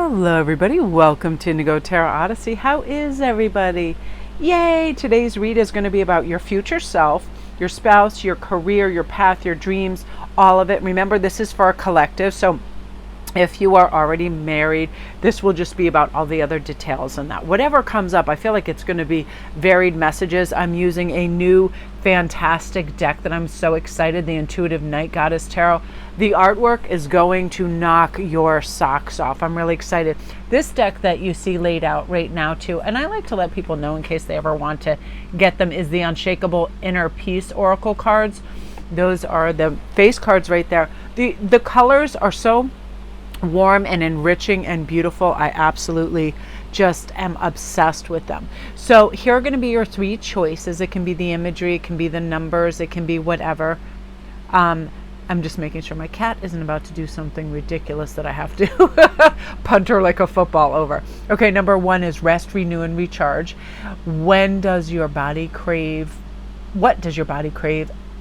Hello everybody, welcome to Indigo Tarot Odyssey. How is everybody? Yay! Today's read is going to be about your future self, your spouse, your career, your path, your dreams, all of it. Remember, this is for a collective, so if you are already married, this will just be about all the other details and that. Whatever comes up, I feel like it's going to be varied messages. I'm using a new fantastic deck that I'm so excited, the Intuitive Night Goddess Tarot. The artwork is going to knock your socks off. I'm really excited. This deck that you see laid out right now too, and I like to let people know in case they ever want to get them, is the Unshakable Inner Peace Oracle cards. Those are the face cards right there. The colors are so warm and enriching and beautiful. I absolutely just am obsessed with them. So here are going to be your three choices. It can be the imagery, it can be the numbers, it can be whatever. I'm just making sure my cat isn't about to do something ridiculous that I have to punt her like a football over. Okay, number one is rest, renew, and recharge. What does your body crave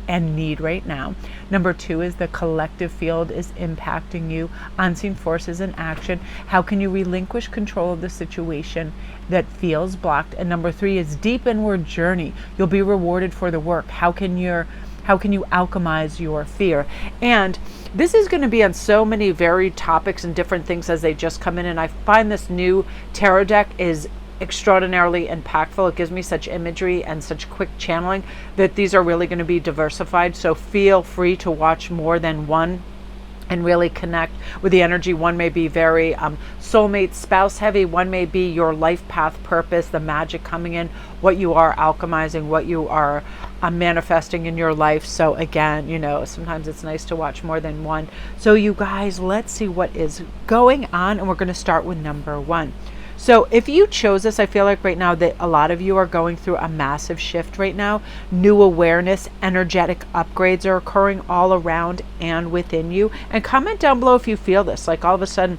and need right now? Number two is the collective field is impacting you. Unseen forces in action. How can you relinquish control of the situation that feels blocked? And number three is deep inward journey. You'll be rewarded for the work. How can you alchemize your fear? And this is going to be on so many varied topics and different things as they just come in. And I find this new tarot deck is extraordinarily impactful. It gives me such imagery and such quick channeling that these are really going to be diversified. So feel free to watch more than one and really connect with the energy. One may be very soulmate, spouse heavy. One may be your life path purpose, the magic coming in, what you are alchemizing, what you are manifesting in your life. So again, sometimes it's nice to watch more than one. So you guys, let's see what is going on. And we're going to start with number one. So if you chose this, I feel like right now that a lot of you are going through a massive shift right now. New awareness, energetic upgrades are occurring all around and within you. And comment down below if you feel this. Like all of a sudden,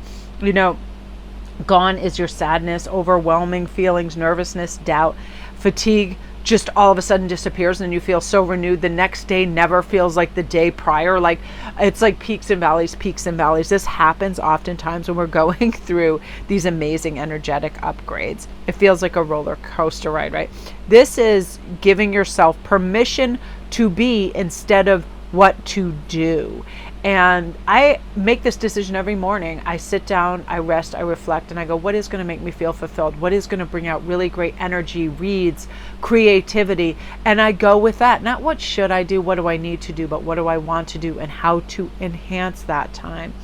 gone is your sadness, overwhelming feelings, nervousness, doubt, fatigue, just all of a sudden disappears and you feel so renewed. The next day never feels like the day prior. Like it's like peaks and valleys, peaks and valleys. This happens oftentimes when we're going through these amazing energetic upgrades. It feels like a roller coaster ride, right? This is giving yourself permission to be instead of what to do. And I make this decision every morning. I sit down, I rest, I reflect, and I go, what is going to make me feel fulfilled? What is going to bring out really great energy, reads, creativity? And I go with that. Not what should I do, what do I need to do, but what do I want to do and how to enhance that time.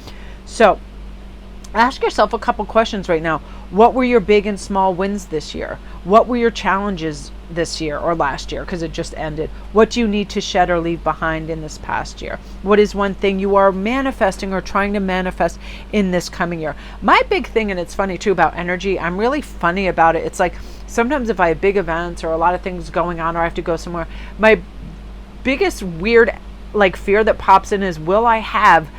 So ask yourself a couple questions right now. What were your big and small wins this year? What were your challenges this year or last year, because it just ended? What do you need to shed or leave behind in this past year? What is one thing you are manifesting or trying to manifest in this coming year? My big thing, and it's funny too about energy, I'm really funny about it. It's like sometimes if I have big events or a lot of things going on or I have to go somewhere, my biggest weird fear that pops in is, will I have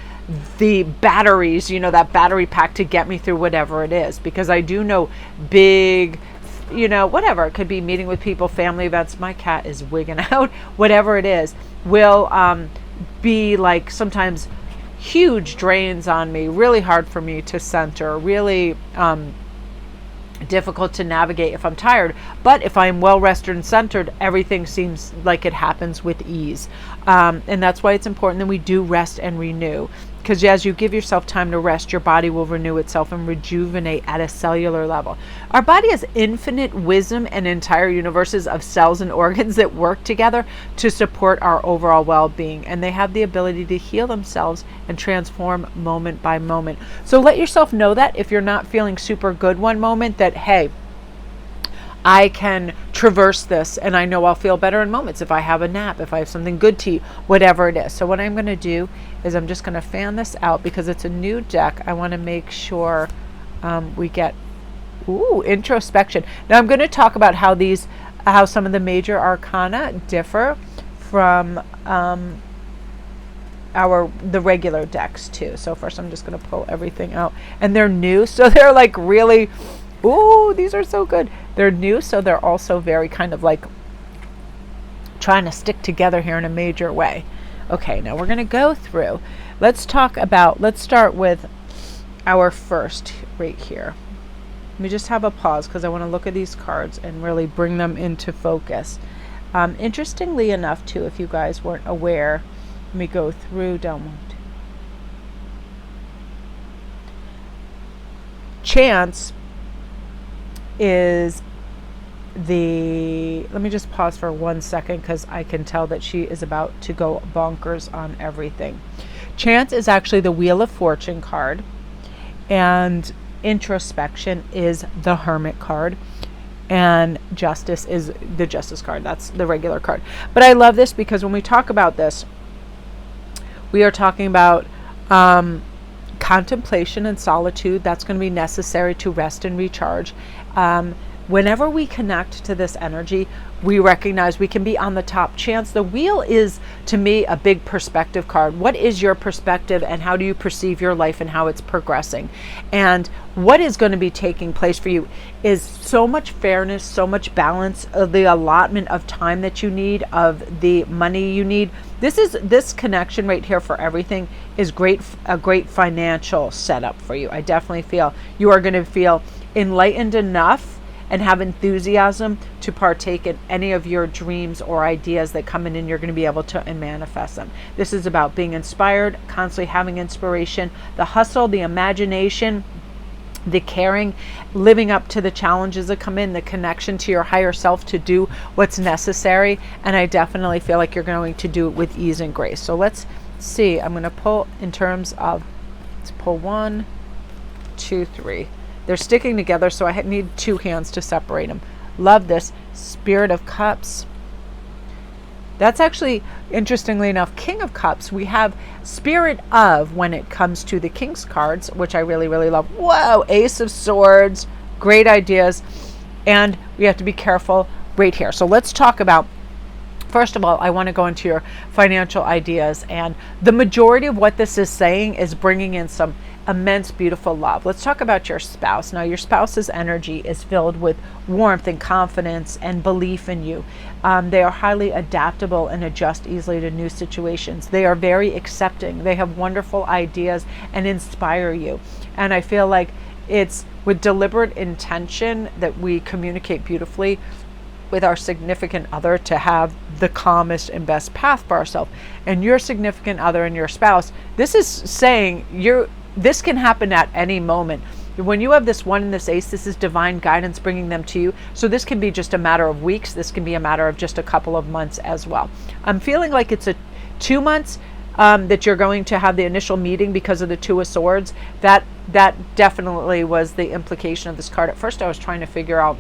the batteries, that battery pack to get me through whatever it is? Because I do know big, whatever, it could be meeting with people, family events, my cat is wigging out, whatever it is, will be like sometimes huge drains on me, really hard for me to center, really difficult to navigate if I'm tired. But if I'm well rested and centered, everything seems like it happens with ease. And that's why it's important that we do rest and renew. Because as you give yourself time to rest, your body will renew itself and rejuvenate at a cellular level. Our body has infinite wisdom and entire universes of cells and organs that work together to support our overall well-being. And they have the ability to heal themselves and transform moment by moment. So let yourself know that if you're not feeling super good one moment, that, hey, I can traverse this and I know I'll feel better in moments if I have a nap, if I have something good to eat, whatever it is. So what I'm going to do is I'm just going to fan this out because it's a new deck. I want to make sure we get introspection. Now I'm going to talk about how some of the major arcana differ from the regular decks too. So first I'm just going to pull everything out, and they're new, so they're like really, these are so good. They're new, so they're also very kind of like trying to stick together here in a major way. Okay, now we're going to go through. Let's start with our first right here. Let me just have a pause because I want to look at these cards and really bring them into focus. Interestingly enough, too, if you guys weren't aware, let me go through down. Chance is let me just pause for 1 second because I can tell that she is about to go bonkers on everything. Chance is actually the Wheel of Fortune card, and introspection is the Hermit card, and justice is the Justice card. That's the regular card. But I love this because when we talk about this, we are talking about contemplation and solitude. That's going to be necessary to rest and recharge. Whenever we connect to this energy, we recognize we can be on the top. Chance, the wheel is, to me, a big perspective card. What is your perspective and how do you perceive your life and how it's progressing? And what is going to be taking place for you is so much fairness, so much balance, of the allotment of time that you need, of the money you need. This connection right here for everything is a great financial setup for you. I definitely feel you are going to feel enlightened enough and have enthusiasm to partake in any of your dreams or ideas that come in, and you're going to be able to manifest them. This is about being inspired, constantly having inspiration, the hustle, the imagination, the caring, living up to the challenges that come in, the connection to your higher self to do what's necessary. And I definitely feel like you're going to do it with ease and grace. So let's see. I'm going to pull in terms of, let's pull 1, 2, 3. They're sticking together, so I need 2 hands to separate them. Love this. Spirit of Cups. That's actually, interestingly enough, King of Cups. We have Spirit of when it comes to the King's cards, which I really, really love. Whoa, Ace of Swords. Great ideas. And we have to be careful right here. So let's talk about, first of all, I want to go into your financial ideas. And the majority of what this is saying is bringing in some immense, beautiful love. Let's talk about your spouse. Now, your spouse's energy is filled with warmth and confidence and belief in you. They are highly adaptable and adjust easily to new situations. They are very accepting. They have wonderful ideas and inspire you. And I feel like it's with deliberate intention that we communicate beautifully with our significant other to have the calmest and best path for ourselves. And your significant other and your spouse, this is saying this can happen at any moment. When you have this 1 and this Ace, this is divine guidance bringing them to you. So this can be just a matter of weeks. This can be a matter of just a couple of months as well. I'm feeling like it's a 2 months that you're going to have the initial meeting because of the 2 of Swords. That definitely was the implication of this card. At first I was trying to figure out,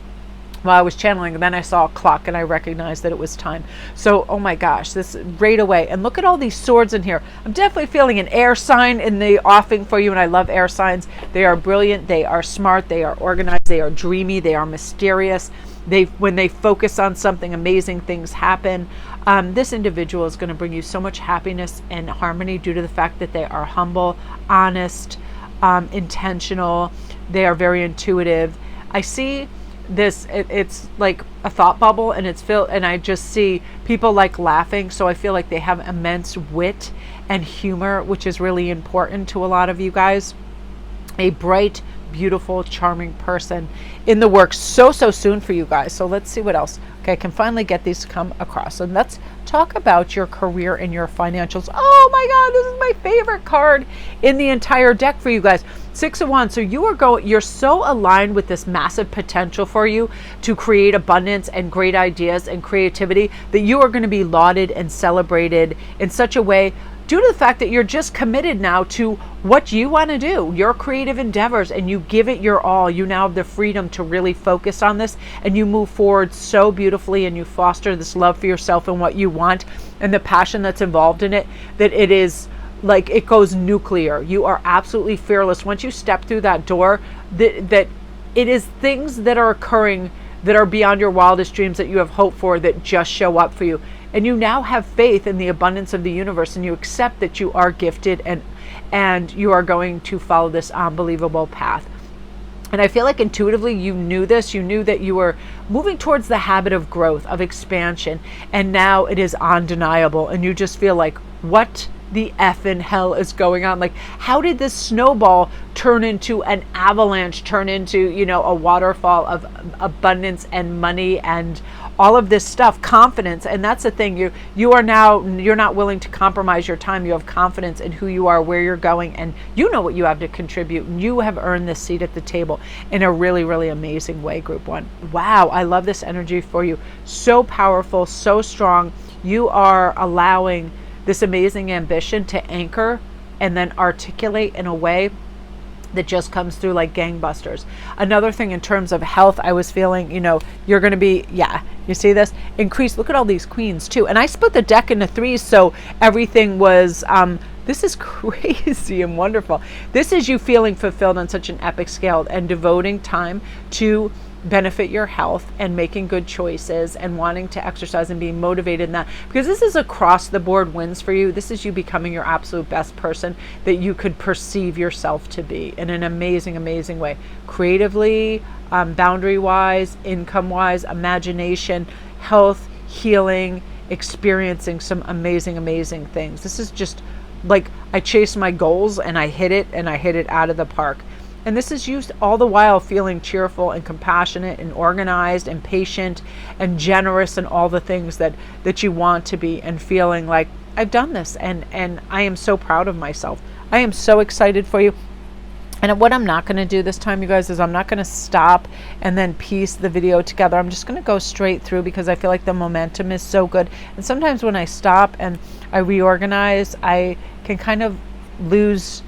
well, I was channeling, and then I saw a clock and I recognized that it was time. So, oh my gosh, this right away. And look at all these swords in here. I'm definitely feeling an air sign in the offing for you, and I love air signs. They are brilliant. They are smart. They are organized. They are dreamy. They are mysterious. When they focus on something, amazing things happen. This individual is going to bring you so much happiness and harmony due to the fact that they are humble, honest, intentional. They are very intuitive. I see this, it's like a thought bubble, and it's filled, and I just see people like laughing. So I feel like they have immense wit and humor, which is really important to a lot of you guys. A bright, beautiful, charming person in the works so soon for you guys. So let's see what else. Okay, I can finally get these to come across. And let's talk about your career and your financials. Oh my God, this is my favorite card in the entire deck for you guys. 6 of Wands. So you're so aligned with this massive potential for you to create abundance and great ideas and creativity that you are going to be lauded and celebrated in such a way due to the fact that you're just committed now to what you want to do, your creative endeavors, and you give it your all. You now have the freedom to really focus on this, and you move forward so beautifully, and you foster this love for yourself and what you want and the passion that's involved in it, that it is like it goes nuclear. You are absolutely fearless. Once you step through that door, that it is things that are occurring that are beyond your wildest dreams that you have hoped for that just show up for you. And you now have faith in the abundance of the universe, and you accept that you are gifted and you are going to follow this unbelievable path. And I feel like intuitively you knew this. You knew that you were moving towards the habit of growth, of expansion, and now it is undeniable. And you just feel like, what the effing hell is going on? Like, how did this snowball turn into an avalanche, turn into, you know, a waterfall of abundance and money and all of this stuff, confidence? And that's the thing, you're not willing to compromise your time. You have confidence in who you are, where you're going, and you know what you have to contribute, and you have earned this seat at the table in a really, really amazing way, group one. Wow, I love this energy for you. So powerful, so strong. You are allowing this amazing ambition to anchor and then articulate in a way that just comes through like gangbusters. Another thing in terms of health, I was feeling, you know, you're going to be, yeah, you see this? Increase. Look at all these queens too. And I split the deck into threes, so everything was, this is crazy and wonderful. This is you feeling fulfilled on such an epic scale and devoting time to benefit your health and making good choices and wanting to exercise and being motivated in that, because this is across the board wins for you. This is you becoming your absolute best person that you could perceive yourself to be in an amazing, amazing way, creatively, boundary wise, income wise, imagination, health, healing, experiencing some amazing, amazing things. This is just like, I chased my goals and I hit it out of the park. And this is used all the while feeling cheerful and compassionate and organized and patient and generous and all the things that you want to be, and feeling like, I've done this and I am so proud of myself. I am so excited for you. And what I'm not going to do this time, you guys, is I'm not going to stop and then piece the video together. I'm just going to go straight through because I feel like the momentum is so good. And sometimes when I stop and I reorganize, I can kind of lose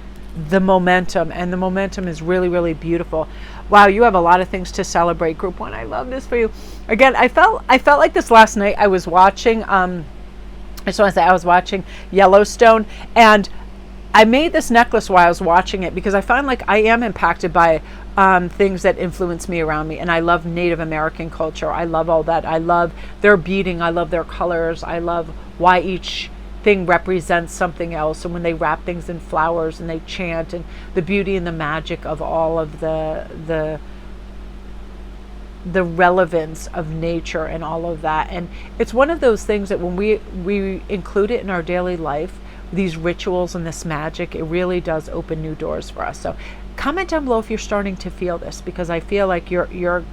the momentum, and the momentum is really, really beautiful. Wow, you have a lot of things to celebrate, group one. I love this for you. Again, I felt like this last night. I was watching I just want to say I was watching Yellowstone, and I made this necklace while I was watching it because I find like I am impacted by things that influence me around me. And I love Native American culture. I love all that. I love their beading. I love their colors. I love why each thing represents something else, and when they wrap things in flowers and they chant, and the beauty and the magic of all of the relevance of nature and all of that. And it's one of those things that when we include it in our daily life, these rituals and this magic, it really does open new doors for us. So comment down below if you're starting to feel this, because I feel like you're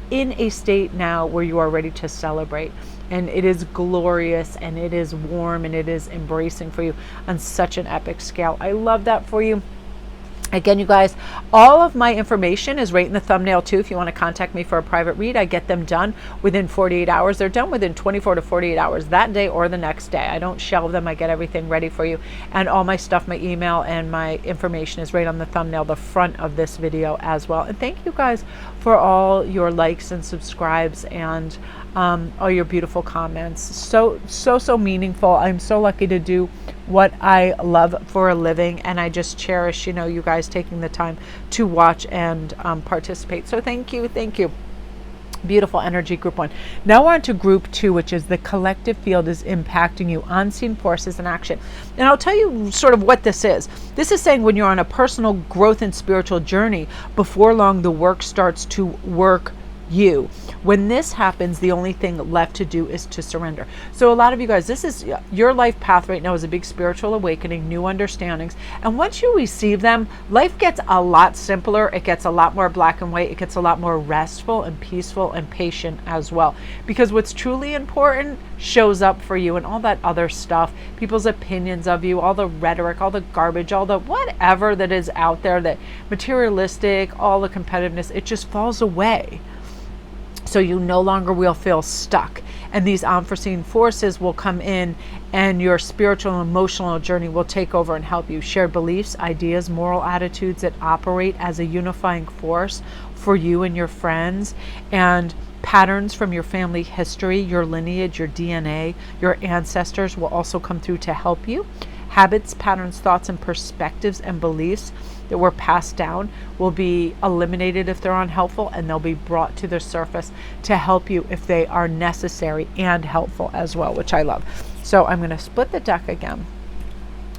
in a state now where you are ready to celebrate. And it is glorious, and it is warm, and it is embracing for you on such an epic scale. I love that for you. Again, you guys, all of my information is right in the thumbnail too. If you want to contact me for a private read, I get them done within 48 hours. They're done within 24 to 48 hours that day or the next day. I don't shelve them. I get everything ready for you. And all my stuff, my email and my information is right on the thumbnail, the front of this video as well. And thank you guys for all your likes and subscribes and all your beautiful comments. So meaningful. I'm so lucky to do what I love for a living, and I just cherish, you know, you guys taking the time to watch and participate. So thank you. Beautiful energy, group one. Now we're on to group two, which is the collective field is impacting you, unseen forces in action. And I'll tell you sort of what this is. This is saying when you're on a personal growth and spiritual journey, before long the work starts to work you. When this happens, the only thing left to do is to surrender. So a lot of you guys, this is your life path right now, is a big spiritual awakening, new understandings. And once you receive them, life gets a lot simpler. It gets a lot more black and white. It gets a lot more restful and peaceful and patient as well. Because what's truly important shows up for you, and all that other stuff, people's opinions of you, all the rhetoric, all the garbage, all the whatever that is out there, that materialistic, all the competitiveness, it just falls away. So you no longer will feel stuck, and these unforeseen forces will come in, and your spiritual and emotional journey will take over and help you. Shared beliefs, ideas, moral attitudes that operate as a unifying force for you and your friends, and patterns from your family history, your lineage, your DNA, your ancestors will also come through to help you. Habits, patterns, thoughts, and perspectives and beliefs that were passed down will be eliminated if they're unhelpful, and they'll be brought to the surface to help you if they are necessary and helpful as well, which I love. So I'm going to split the deck again.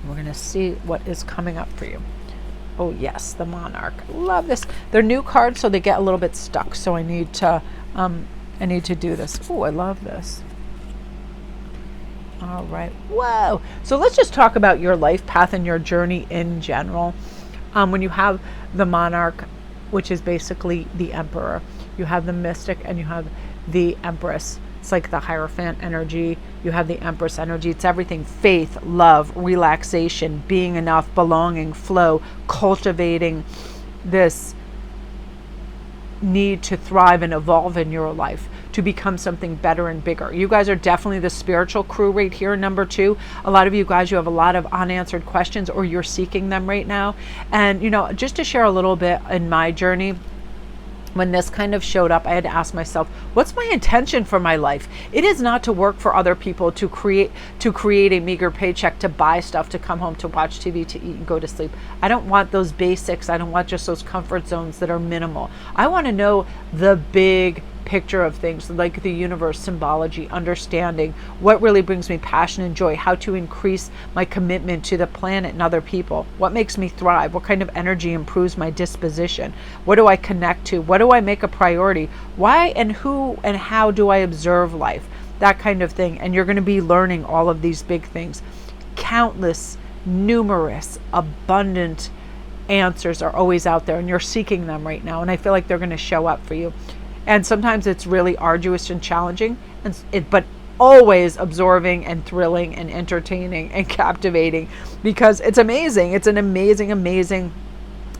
We're going to see what is coming up for you. Oh yes, the Monarch. Love this. They're new cards, so they get a little bit stuck. So I need to do this. Oh, I love this. All right. Whoa. So let's just talk about your life path and your journey in general. When you have the monarch, which is basically the emperor, you have the mystic, and you have the empress. It's like the Hierophant energy. You have the empress energy. It's everything: faith, love, relaxation, being enough, belonging, flow, cultivating this need to thrive and evolve in your life, to become something better and bigger. You guys are definitely the spiritual crew right here. Number 2, a lot of you guys, you have a lot of unanswered questions, or you're seeking them right now. And, you know, just to share a little bit in my journey, when this kind of showed up, I had to ask myself, what's my intention for my life? It is not to work for other people, to create a meager paycheck, to buy stuff, to come home, to watch TV, to eat and go to sleep. I don't want those basics. I don't want just those comfort zones that are minimal. I want to know the big picture of things, like the universe, symbology, understanding what really brings me passion and joy, how to increase my commitment to the planet and other people, what makes me thrive, what kind of energy improves my disposition, what do I connect to, what do I make a priority, why and who and how do I observe life, that kind of thing. And you're going to be learning all of these big things. Countless, numerous, abundant answers are always out there, and you're seeking them right now, and I feel like they're going to show up for you. And sometimes it's really arduous and challenging, but always absorbing and thrilling and entertaining and captivating, because it's amazing. It's an amazing, amazing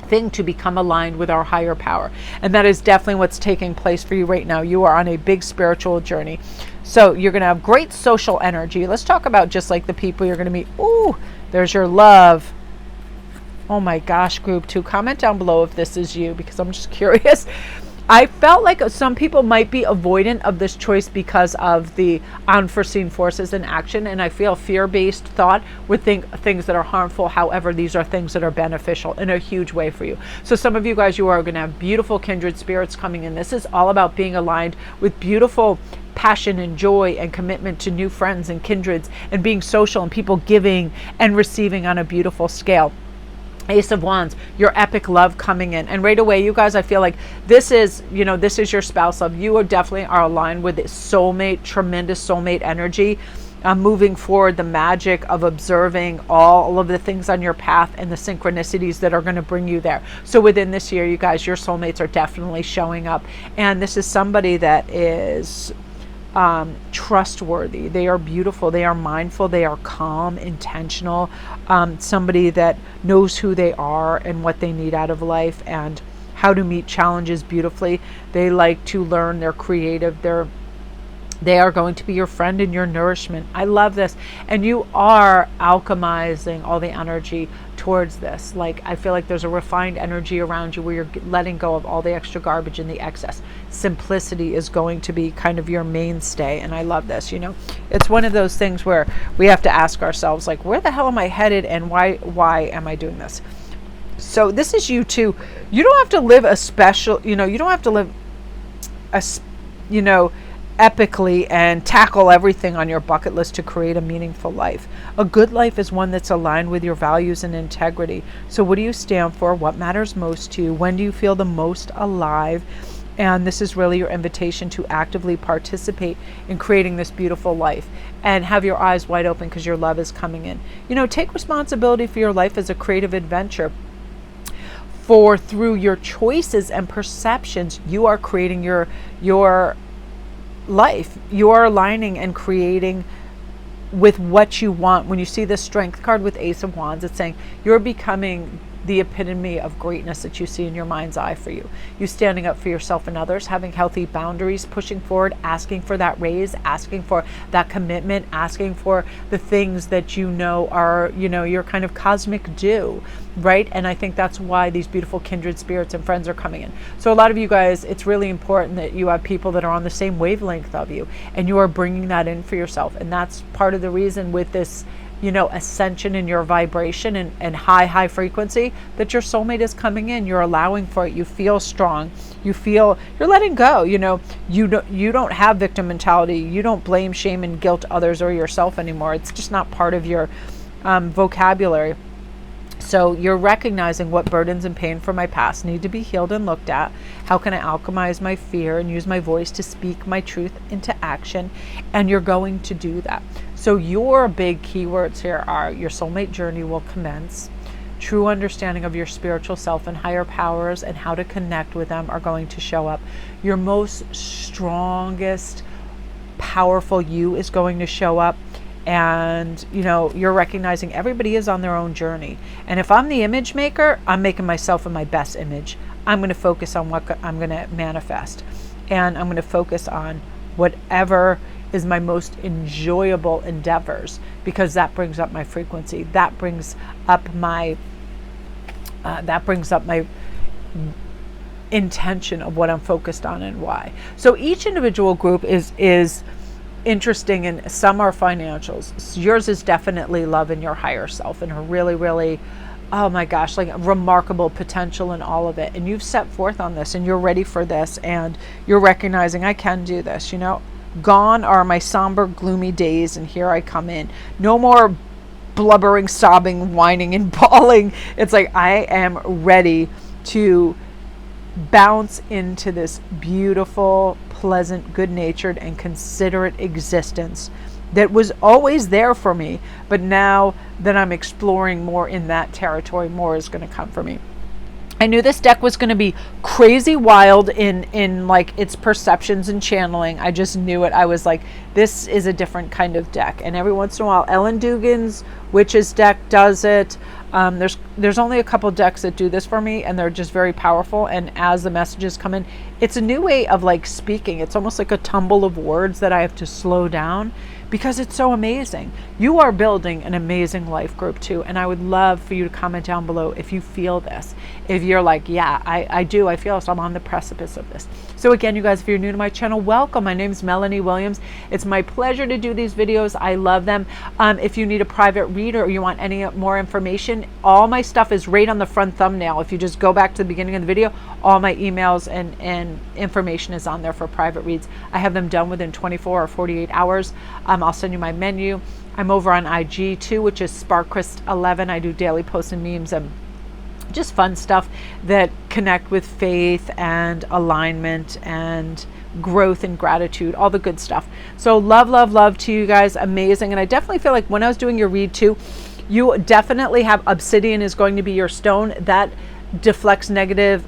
thing to become aligned with our higher power. And that is definitely what's taking place for you right now. You are on a big spiritual journey. So you're going to have great social energy. Let's talk about just like the people you're going to meet. Ooh, there's your love. Oh my gosh, group 2. Comment down below if this is you, because I'm just curious. I felt like some people might be avoidant of this choice because of the unforeseen forces in action, and I feel fear-based thought would think things that are harmful. However, these are things that are beneficial in a huge way for you. So some of you guys, you are going to have beautiful kindred spirits coming in. This is all about being aligned with beautiful passion and joy and commitment to new friends and kindreds, and being social and people giving and receiving on a beautiful scale. Ace of Wands, your epic love coming in. And right away, you guys, I feel like this is, you know, this is your spouse love. You are definitely aligned with soulmate, tremendous soulmate energy. Moving forward, the magic of observing all of the things on your path and the synchronicities that are going to bring you there. So within this year, you guys, your soulmates are definitely showing up. And this is somebody that is trustworthy. They are beautiful. They are mindful. They are calm, intentional. Somebody that knows who they are and what they need out of life and how to meet challenges beautifully. They like to learn. They're creative. They are going to be your friend and your nourishment. I love this. And you are alchemizing all the energy towards this. Like, I feel like there's a refined energy around you where you're letting go of all the extra garbage and the excess. Simplicity is going to be kind of your mainstay. And I love this. You know, it's one of those things where we have to ask ourselves, like, where the hell am I headed and why am I doing this? So this is you too. You don't have to live a special, you know, you don't have to live a, you know, epically and tackle everything on your bucket list to create a meaningful life. A good life is one that's aligned with your values and integrity. So what do you stand for? What matters most to you? When do you feel the most alive? And this is really your invitation to actively participate in creating this beautiful life and have your eyes wide open because your love is coming in. You know, take responsibility for your life as a creative adventure. For through your choices and perceptions, you are creating your life. You are aligning and creating with what you want. When you see the Strength card with Ace of Wands, it's saying you're becoming the epitome of greatness that you see in your mind's eye for you. You standing up for yourself and others, having healthy boundaries, pushing forward, asking for that raise, asking for that commitment, asking for the things that you know are, you know, your kind of cosmic due, right? And I think that's why these beautiful kindred spirits and friends are coming in. So a lot of you guys, it's really important that you have people that are on the same wavelength of you, and you are bringing that in for yourself. And that's part of the reason with this, you know, ascension in your vibration and high frequency, that your soulmate is coming in. You're allowing for it. You feel strong. You feel you're letting go. You know, you don't have victim mentality. You don't blame, shame, and guilt others or yourself anymore. It's just not part of your vocabulary. So you're recognizing what burdens and pain from my past need to be healed and looked at. How can I alchemize my fear and use my voice to speak my truth into action? And you're going to do that. So your big keywords here are: your soulmate journey will commence. True understanding of your spiritual self and higher powers and how to connect with them are going to show up. Your most strongest, powerful you is going to show up. And you're recognizing everybody is on their own journey. And if I'm the image maker, I'm making myself in my best image. I'm going to focus on what I'm going to manifest, and I'm going to focus on whatever is my most enjoyable endeavors, because that brings up my frequency. That brings up my intention of what I'm focused on and why. So each individual group is interesting, and some are financials. Yours is definitely love and your higher self and her really, really, oh my gosh, like remarkable potential in all of it. And you've set forth on this and you're ready for this, and you're recognizing I can do this. Gone are my somber, gloomy days, and here I come in. No more blubbering, sobbing, whining, and bawling. It's like I am ready to bounce into this beautiful, pleasant, good-natured, and considerate existence that was always there for me, but now that I'm exploring more in that territory, more is going to come for me. I knew this deck was going to be crazy wild in like its perceptions and channeling. I just knew it. I was like, this is a different kind of deck. And every once in a while, Ellen Dugan's Witches deck does it. There's only a couple decks that do this for me, and they're just very powerful. And as the messages come in, it's a new way of like speaking. It's almost like a tumble of words that I have to slow down, because it's so amazing. You are building an amazing life group too. And I would love for you to comment down below if you feel this. If you're like, yeah, I do. I feel this. I'm on the precipice of this. So again, you guys, if you're new to my channel, welcome. My name is Melanie Williams. It's my pleasure to do these videos. I love them. If you need a private read or you want any more information, all my stuff is right on the front thumbnail. If you just go back to the beginning of the video, all my emails and information is on there for private reads. I have them done within 24 or 48 hours. I'll send you my menu. I'm over on IG too, which is SparkChrist11. I do daily posts and memes and just fun stuff that connect with faith and alignment and growth and gratitude, all the good stuff. So love to you guys. Amazing. And I definitely feel like when I was doing your read too, you definitely have obsidian is going to be your stone that deflects negative.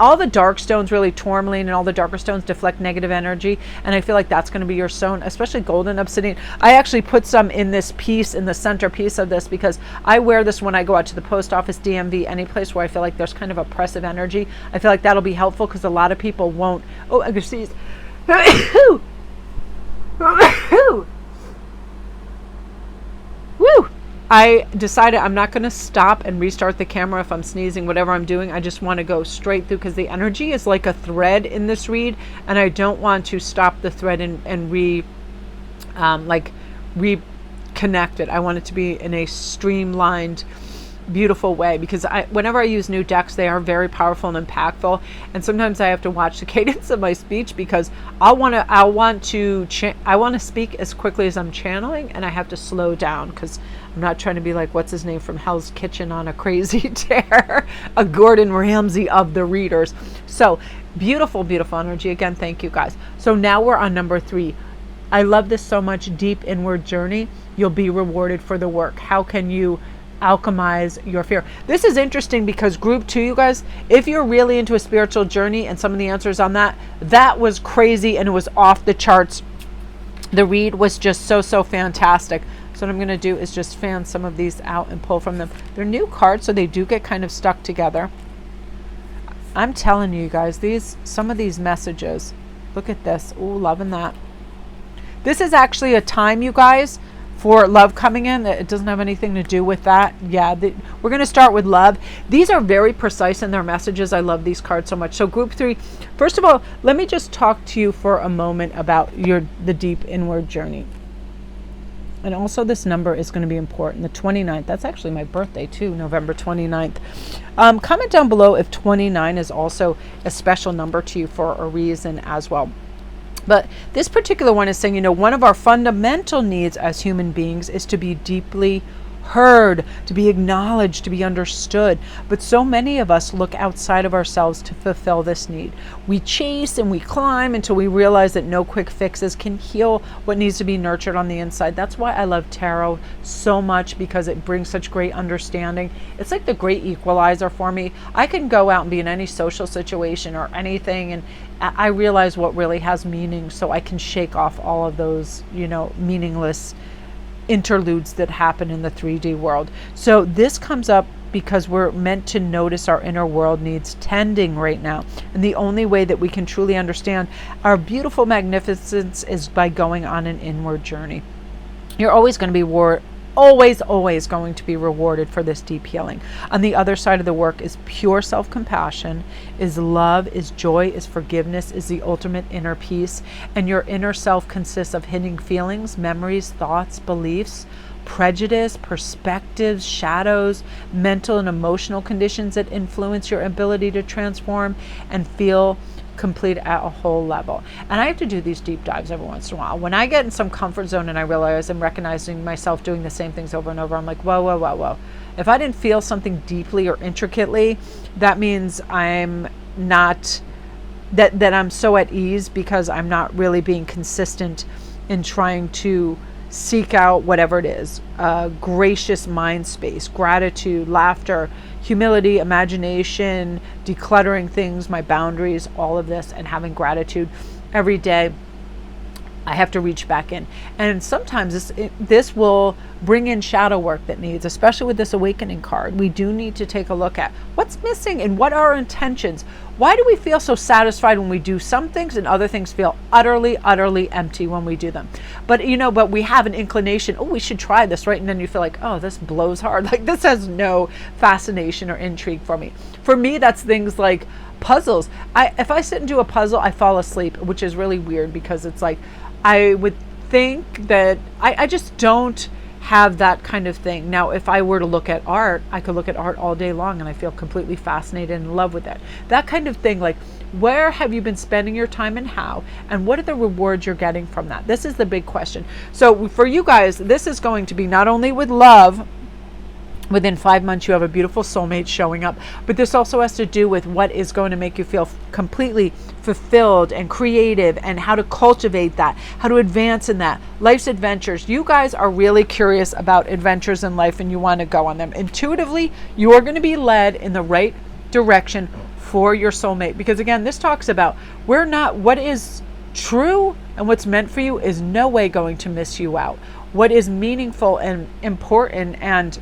All the dark stones, really tourmaline and all the darker stones, deflect negative energy, and I feel like that's going to be your stone, especially golden obsidian. I actually put some in this piece, in the center piece of this, because I wear this when I go out to the post office, DMV, any place where I feel like there's kind of oppressive energy. I feel like that'll be helpful, because a lot of people won't. Oh, I can sneeze. Woo! I decided I'm not going to stop and restart the camera if I'm sneezing, whatever I'm doing. I just want to go straight through, because the energy is like a thread in this read, and I don't want to stop the thread and reconnect it. I want it to be in a streamlined, beautiful way, because whenever I use new decks, they are very powerful and impactful, and sometimes I have to watch the cadence of my speech, because I want to speak as quickly as I'm channeling, and I have to slow down, because I'm not trying to be like, what's his name from Hell's Kitchen on a crazy tear, a Gordon Ramsay of the readers. So beautiful energy. Again, thank you guys. So now we're on number 3. I love this so much. Deep inward journey. You'll be rewarded for the work. How can you alchemize your fear? This is interesting, because group 2, you guys, if you're really into a spiritual journey, and some of the answers on that was crazy and it was off the charts. The read was just so fantastic. So what I'm going to do is just fan some of these out and pull from them. They're new cards, so they do get kind of stuck together. I'm telling you guys, some of these messages, look at this. Ooh, loving that. This is actually a time, you guys, for love coming in. It doesn't have anything to do with that. Yeah, we're going to start with love. These are very precise in their messages. I love these cards so much. So group 3, first of all, let me just talk to you for a moment about the deep inward journey. And also this number is going to be important. The 29th, that's actually my birthday too, November 29th. Comment down below if 29 is also a special number to you for a reason as well. But this particular one is saying, one of our fundamental needs as human beings is to be deeply heard, to be acknowledged, to be understood. But so many of us look outside of ourselves to fulfill this need. We chase and we climb until we realize that no quick fixes can heal what needs to be nurtured on the inside. That's why I love tarot so much, because it brings such great understanding. It's like the great equalizer for me. I can go out and be in any social situation or anything, and I realize what really has meaning, so I can shake off all of those, meaningless interludes that happen in the 3D world. So this comes up because we're meant to notice our inner world needs tending right now. And the only way that we can truly understand our beautiful magnificence is by going on an inward journey. You're always going to be always going to be rewarded for this deep healing. On the other side of the work is pure self-compassion, is love, is joy, is forgiveness, is the ultimate inner peace. And your inner self consists of hidden feelings, memories, thoughts, beliefs, prejudice, perspectives, shadows, mental and emotional conditions that influence your ability to transform and feel complete at a whole level. And I have to do these deep dives every once in a while. When I get in some comfort zone and I realize I'm recognizing myself doing the same things over and over, I'm like, whoa. If I didn't feel something deeply or intricately, that means I'm not, that I'm so at ease because I'm not really being consistent in trying to seek out whatever it is, gracious mind space, gratitude, laughter, humility, imagination, decluttering things, my boundaries, all of this, and having gratitude every day. I have to reach back in. And sometimes this will bring in shadow work that needs, especially with this awakening card. We do need to take a look at what's missing and what are our intentions. Why do we feel so satisfied when we do some things and other things feel utterly empty when we do them? But but we have an inclination, oh, we should try this, right? And then you feel like, oh, this blows hard. Like this has no fascination or intrigue for me. For me, that's things like puzzles. If I sit and do a puzzle, I fall asleep, which is really weird because it's like, I would think that I just don't have that kind of thing. Now, if I were to look at art, I could look at art all day long and I feel completely fascinated and in love with it. That kind of thing, like where have you been spending your time and how? And what are the rewards you're getting from that? This is the big question. So for you guys, this is going to be not only with love. Within 5 months, you have a beautiful soulmate showing up. But this also has to do with what is going to make you feel completely fulfilled and creative, and how to cultivate that, how to advance in that. Life's adventures. You guys are really curious about adventures in life and you want to go on them. Intuitively, you are going to be led in the right direction for your soulmate. Because again, this talks about what is true and what's meant for you is no way going to miss you out. What is meaningful and important and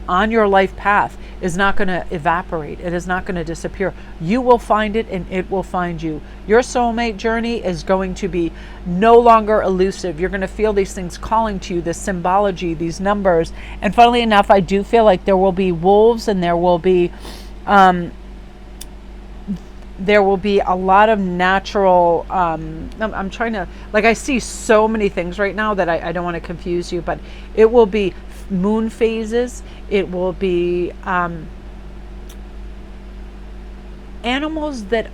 on your life path is not going to evaporate. It is not going to disappear. You will find it and it will find you. Your soulmate journey is going to be no longer elusive. You're going to feel these things calling to you, this symbology, these numbers. And funnily enough, I do feel like there will be wolves and there will be a lot of natural, I'm trying to, like I see so many things right now that I don't want to confuse you, but it will be moon phases. It will be animals that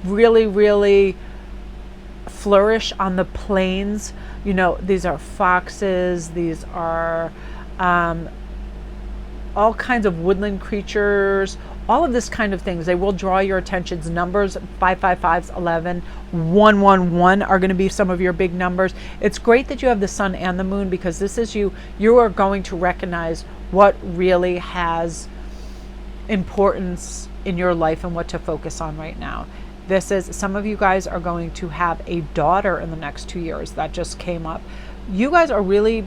really flourish on the plains. These are foxes. These are all kinds of woodland creatures. All of this kind of things, they will draw your attentions. Numbers 555s, 11, 111 are going to be some of your big numbers. It's great that you have the sun and the moon, because this is you are going to recognize what really has importance in your life and what to focus on right now. Some of you guys are going to have a daughter in the next 2 years. That just came up. You guys are really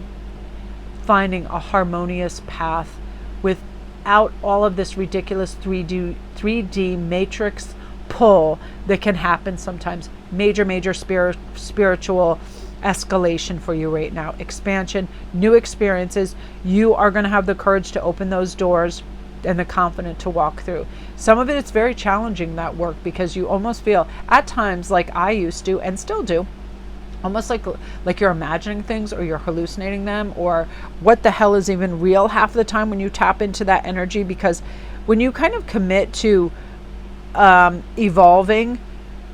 finding a harmonious path without all of this ridiculous 3D matrix pull that can happen sometimes. Major spiritual escalation for you right now. Expansion, new experiences. You are going to have the courage to open those doors and the confidence to walk through. Some of it's very challenging, that work, because you almost feel at times, like I used to and still do, almost like you're imagining things or you're hallucinating them, or what the hell is even real half the time when you tap into that energy. Because when you kind of commit to evolving,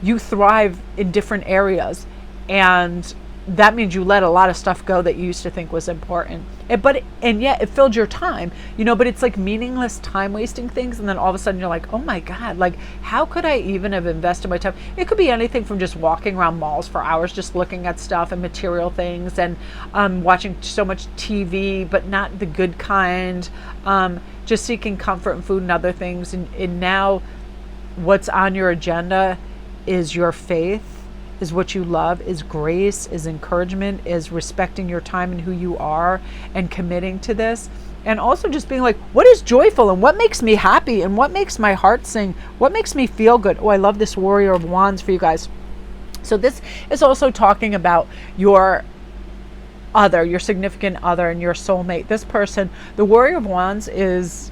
you thrive in different areas, and that means you let a lot of stuff go that you used to think was important. And yet it filled your time, but it's like meaningless time wasting things. And then all of a sudden you're like, oh my God, like how could I even have invested my time? It could be anything from just walking around malls for hours, just looking at stuff and material things, and watching so much TV, but not the good kind, just seeking comfort in food and other things. And now what's on your agenda is your faith, is what you love, is grace, is encouragement, is respecting your time and who you are and committing to this. And also just being like, what is joyful and what makes me happy and what makes my heart sing? What makes me feel good? Oh, I love this Warrior of Wands for you guys. So this is also talking about your other, your significant other, and your soulmate. This person, the Warrior of Wands, is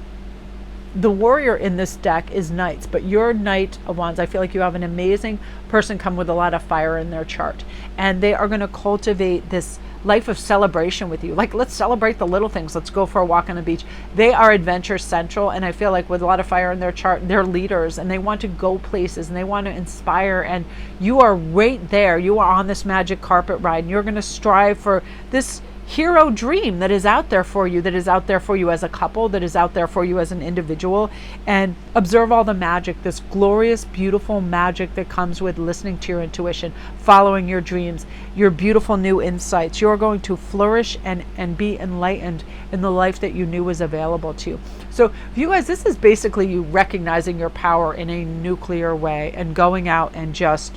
the warrior in this deck is Knights, but your Knight of Wands, I feel like you have an amazing person come with a lot of fire in their chart, and they are going to cultivate this life of celebration with you. Like, let's celebrate the little things. Let's go for a walk on the beach. They are adventure central, and I feel like with a lot of fire in their chart, they're leaders, and they want to go places, and they want to inspire, and you are right there. You are on this magic carpet ride, and you're going to strive for this hero dream that is out there for you, that is out there for you as a couple, that is out there for you as an individual. And observe all the magic, this glorious, beautiful magic that comes with listening to your intuition, following your dreams, your beautiful new insights. You're going to flourish and be enlightened in the life that you knew was available to you. So for you guys, this is basically you recognizing your power in a nuclear way and going out and just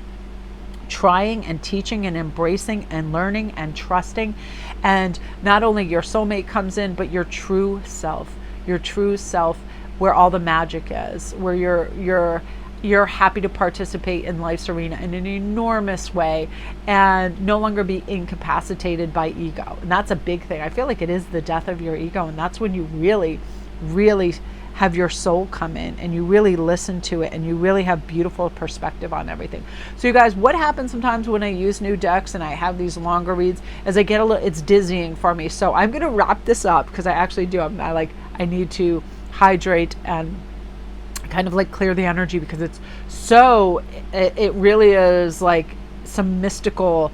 trying and teaching and embracing and learning and trusting. And not only your soulmate comes in, but your true self, where all the magic is, where you're happy to participate in life's arena in an enormous way and no longer be incapacitated by ego. And that's a big thing. I feel like it is the death of your ego, and that's when you really, really have your soul come in and you really listen to it and you really have beautiful perspective on everything. So you guys, what happens sometimes when I use new decks and I have these longer reads is I get a little, it's dizzying for me. So I'm going to wrap this up because I actually do. I need to hydrate and kind of like clear the energy because it's so, it really is like some mystical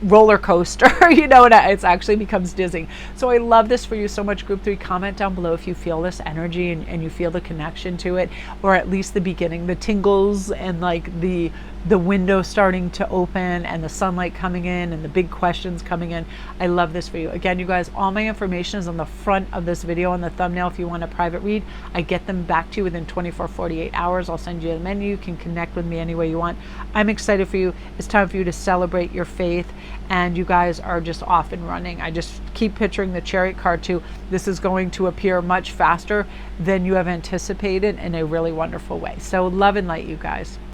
roller coaster, and it actually becomes dizzying. So I love this for you so much. Group 3, comment down below if you feel this energy and you feel the connection to it, or at least the beginning, the tingles and like the window starting to open and the sunlight coming in and the big questions coming in. I love this for you. Again, you guys, all my information is on the front of this video on the thumbnail. If you want a private read, I get them back to you within 48 hours. I'll send you a menu. You can connect with me any way you want. I'm excited for you. It's time for you to celebrate your faith, and you guys are just off and running. I just keep picturing the Chariot card too. This is going to appear much faster than you have anticipated in a really wonderful way. So love and light, you guys.